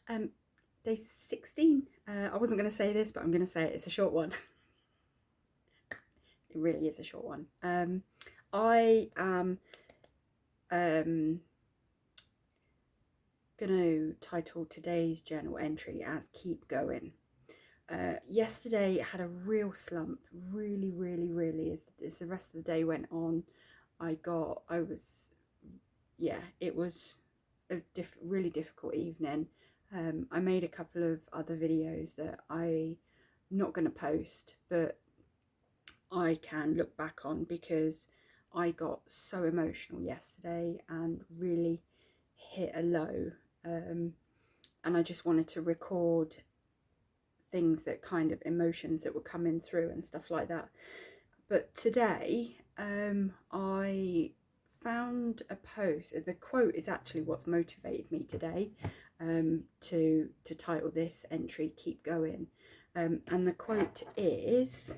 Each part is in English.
Um, Day 16. I wasn't going to say this, but I'm going to say it. It's a short one. It really is a short one. I am going to title today's journal entry as Keep Going. Yesterday I had a real slump, really, as the rest of the day went on. It was a really difficult evening. I made a couple of other videos that I'm not going to post, but I can look back on because I got so emotional yesterday and really hit a low. And I just wanted to record things that kind of emotions that were coming through and stuff like that. But today, I found a post. The quote is actually what's motivated me today to title this entry "Keep Going." And the quote is,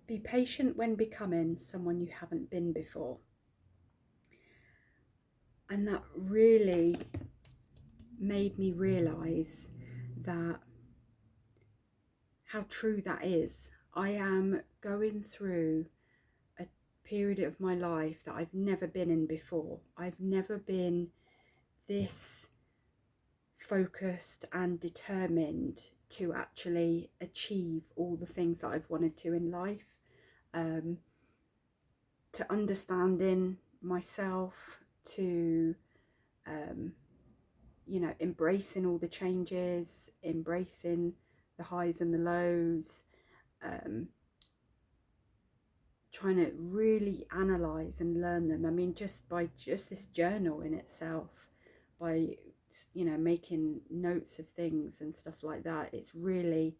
"Be patient when becoming someone you haven't been before." And that really made me realise that how true that is. I am going through a period of my life that I've never been in before. I've never been this focused and determined to actually achieve all the things that I've wanted to in life, to understanding myself, to embracing all the changes, embracing the highs and the lows, trying to really analyze and learn them. I mean, just this journal in itself, by making notes of things and stuff like that, it's really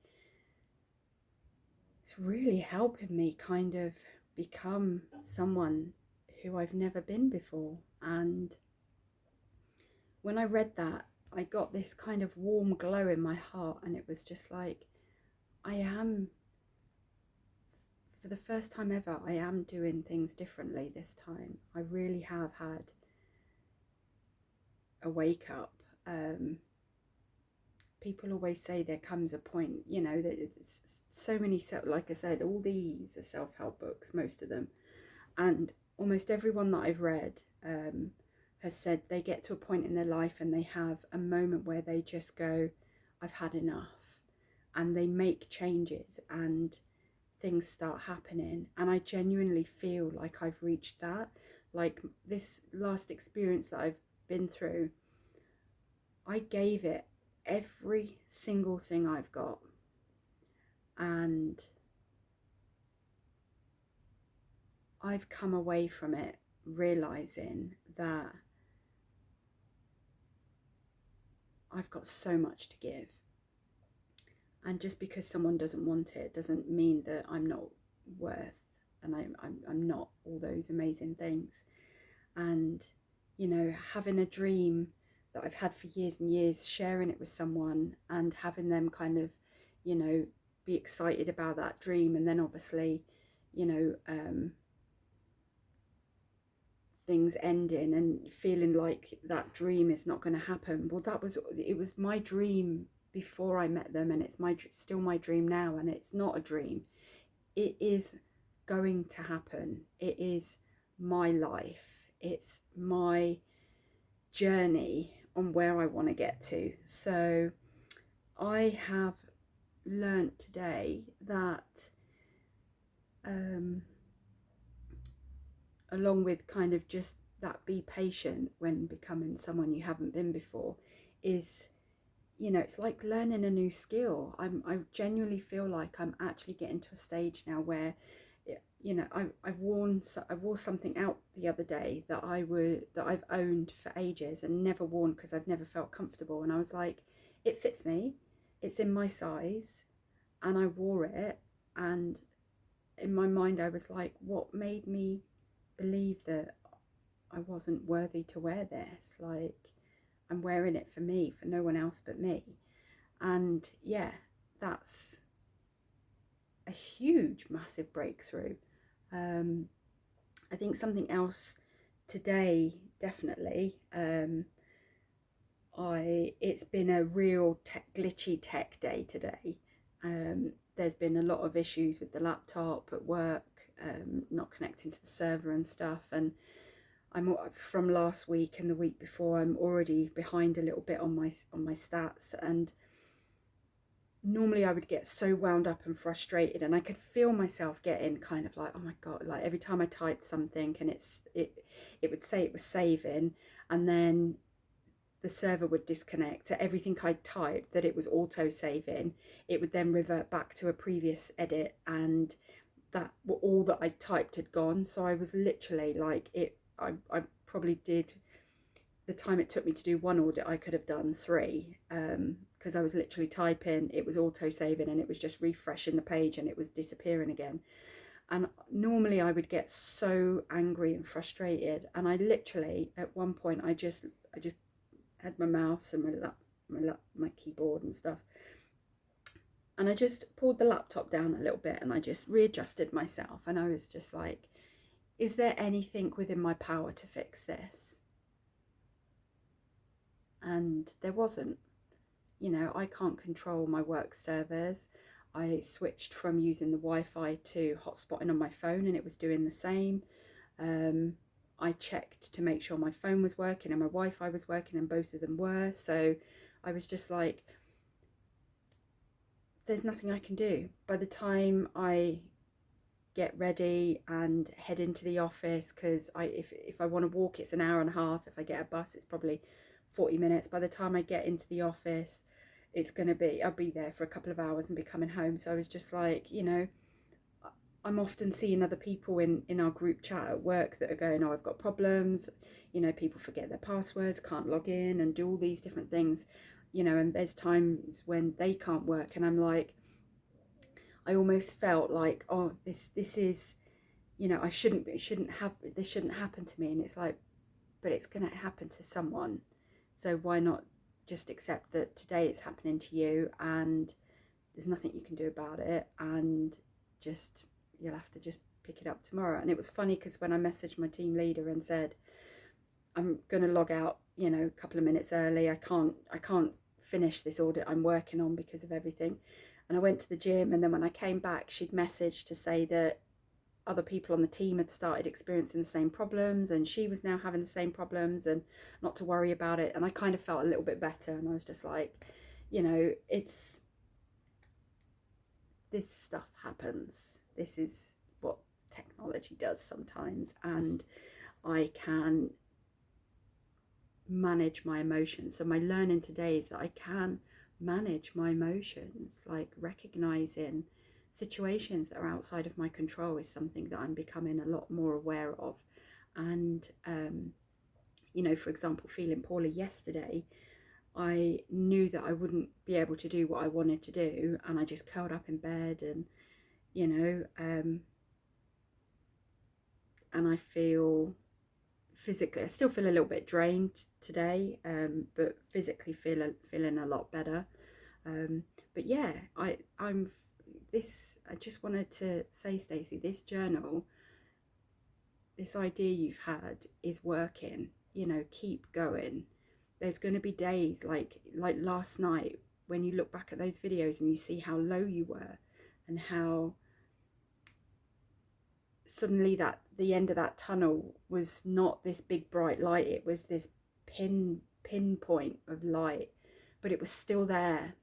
helping me kind of become someone who I've never been before. And when I read that, I got this kind of warm glow in my heart, and it was just like, I am, for the first time ever, I am doing things differently this time. I really have had a wake up. People always say there comes a point, that it's so many, like I said, all these are self-help books, most of them, and almost everyone that I've read has said they get to a point in their life and they have a moment where they just go, I've had enough, and they make changes and things start happening. And I genuinely feel like I've reached that. Like this last experience that I've been through, I gave it every single thing I've got, and I've come away from it realizing that I've got so much to give. And just because someone doesn't want it doesn't mean that I'm not worth, and I'm not all those amazing things. And having a dream that I've had for years and years, sharing it with someone and having them kind of be excited about that dream, and then obviously things ending and feeling like that dream is not going to happen. Well, it was my dream before I met them, and it's still my dream now. And it's not a dream, it is going to happen. It is my life, it's my journey on where I want to get to. So I have learnt today that along with kind of just that be patient when becoming someone you haven't been before, is it's like learning a new skill. I genuinely feel like I'm actually getting to a stage now where I wore something out the other day that I've owned for ages and never worn because I've never felt comfortable, and I was like, it fits me, it's in my size, and I wore it. And in my mind I was like, what made me believe that I wasn't worthy to wear this? Like, I'm wearing it for me, for no one else but me. And yeah, that's a huge, massive breakthrough. I think something else today, definitely, I It's been a real glitchy tech day today. There's been a lot of issues with the laptop at work, not connecting to the server and stuff, and I'm from last week and the week before. I'm already behind a little bit on my stats, and normally I would get so wound up and frustrated, and I could feel myself getting kind of like, oh my god, like every time I typed something and it would say it was saving, and then the server would disconnect. So everything I typed that it was auto saving, it would then revert back to a previous edit, and that all that I typed had gone. So I was literally like, I probably did, the time it took me to do one audit, I could have done three, because I was literally typing, it was auto saving, and it was just refreshing the page and it was disappearing again. And normally I would get so angry and frustrated, and I literally at one point I just had my mouse and my keyboard and stuff, and I just pulled the laptop down a little bit and I just readjusted myself, and I was just like, is there anything within my power to fix this? And there wasn't. You know, I can't control my work servers. I switched from using the Wi-Fi to hotspotting on my phone, and it was doing the same. I checked to make sure my phone was working and my Wi-Fi was working, and both of them were. So I was just like, there's nothing I can do. By the time I get ready and head into the office, because if I want to walk, it's an hour and a half. If I get a bus, it's probably 40 minutes. By the time I get into the office, I'll be there for a couple of hours and be coming home. So I was just like, you know, I'm often seeing other people in our group chat at work that are going, oh, I've got problems. You know, people forget their passwords, can't log in and do all these different things, you know, and there's times when they can't work. And I'm like, I almost felt like, oh, this is, you know, this shouldn't happen to me. And it's like, but it's going to happen to someone. So why not just accept that today it's happening to you and there's nothing you can do about it, and just, you'll have to just pick it up tomorrow. And it was funny because when I messaged my team leader and said, I'm going to log out, you know, a couple of minutes early, I can't finish this audit I'm working on because of everything. And I went to the gym, and then when I came back, she'd messaged to say that other people on the team had started experiencing the same problems, and she was now having the same problems, and not to worry about it. And I kind of felt a little bit better, and I was just like, you know, this stuff happens. This is what technology does sometimes, and I can manage my emotions. So my learning today is that I can manage my emotions, like recognizing situations that are outside of my control is something that I'm becoming a lot more aware of. And you know, for example, feeling poorly yesterday, I knew that I wouldn't be able to do what I wanted to do, and I just curled up in bed, and you know, and I feel physically, I still feel a little bit drained today, but physically feeling a lot better. But yeah, I just wanted to say, Stacey, this journal, this idea you've had is working. You know, keep going. There's going to be days like last night when you look back at those videos and you see how low you were, and how suddenly that the end of that tunnel was not this big bright light, it was this pinpoint of light, but it was still there.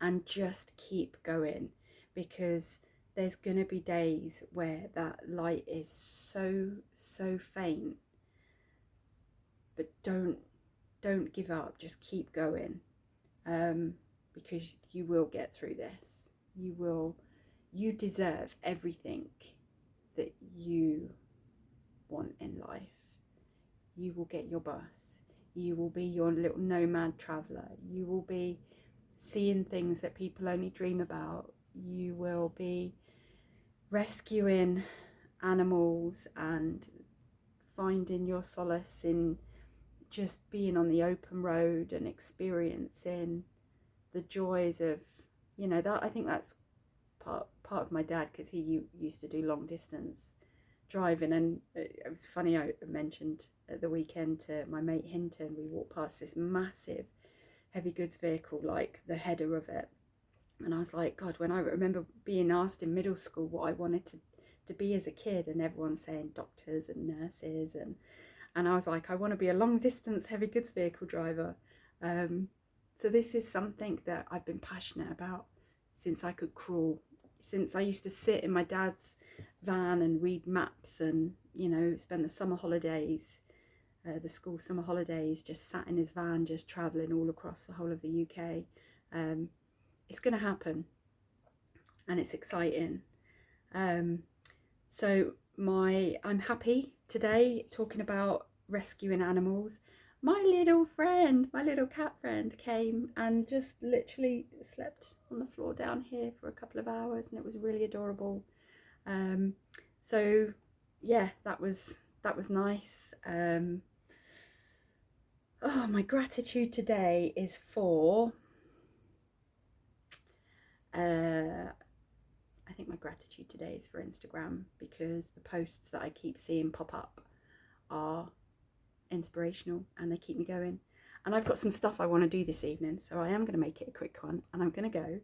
And just keep going, because there's gonna be days where that light is so faint, but don't give up, just keep going, because you will get through this. You deserve everything that you want in life. You will get your bus, you will be your little nomad traveler, you will be seeing things that people only dream about, you will be rescuing animals and finding your solace in just being on the open road and experiencing the joys of, you know, that I think that's part of my dad, because he used to do long distance driving. And it was funny, I mentioned at the weekend to my mate Hinton, we walked past this massive heavy goods vehicle, like the header of it. And I was like, God, when I remember being asked in middle school what I wanted to be as a kid, and everyone saying doctors and nurses, and I was like, I want to be a long distance heavy goods vehicle driver. So this is something that I've been passionate about since I could crawl, since I used to sit in my dad's van and read maps, and, you know, spend the summer holidays, the school summer holidays, just sat in his van, just travelling all across the whole of the UK. It's going to happen, and it's exciting. So I'm happy today talking about rescuing animals. My little friend, my little cat friend, came and just literally slept on the floor down here for a couple of hours, and it was really adorable. So yeah, that was nice. My gratitude today is for I think my gratitude today is for Instagram, because the posts that I keep seeing pop up are inspirational and they keep me going. And I've got some stuff I want to do this evening, so I am going to make it a quick one, and I'm going to go.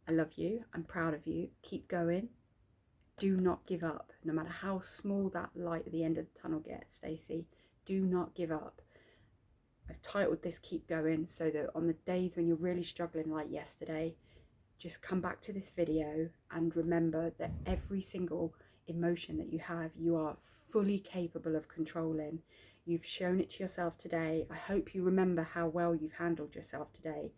I love you. I'm proud of you. Keep going. Do not give up, no matter how small that light at the end of the tunnel gets, Stacey. Do not give up. I've titled this Keep Going, so that on the days when you're really struggling, like yesterday, just come back to this video and remember that every single emotion that you have, you are fully capable of controlling. You've shown it to yourself today. I hope you remember how well you've handled yourself today,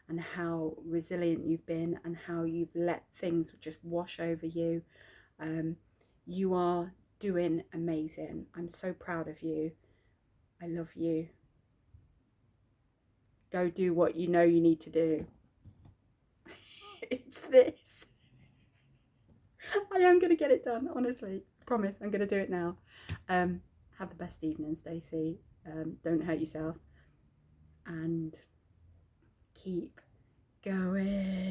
and how resilient you've been, and how you've let things just wash over you. You are doing amazing. I'm so proud of you. I love you. Go do what you know you need to do. It's this. I am going to get it done, honestly. Promise, I'm going to do it now. Have the best evening, Stacey. Don't hurt yourself. And keep going.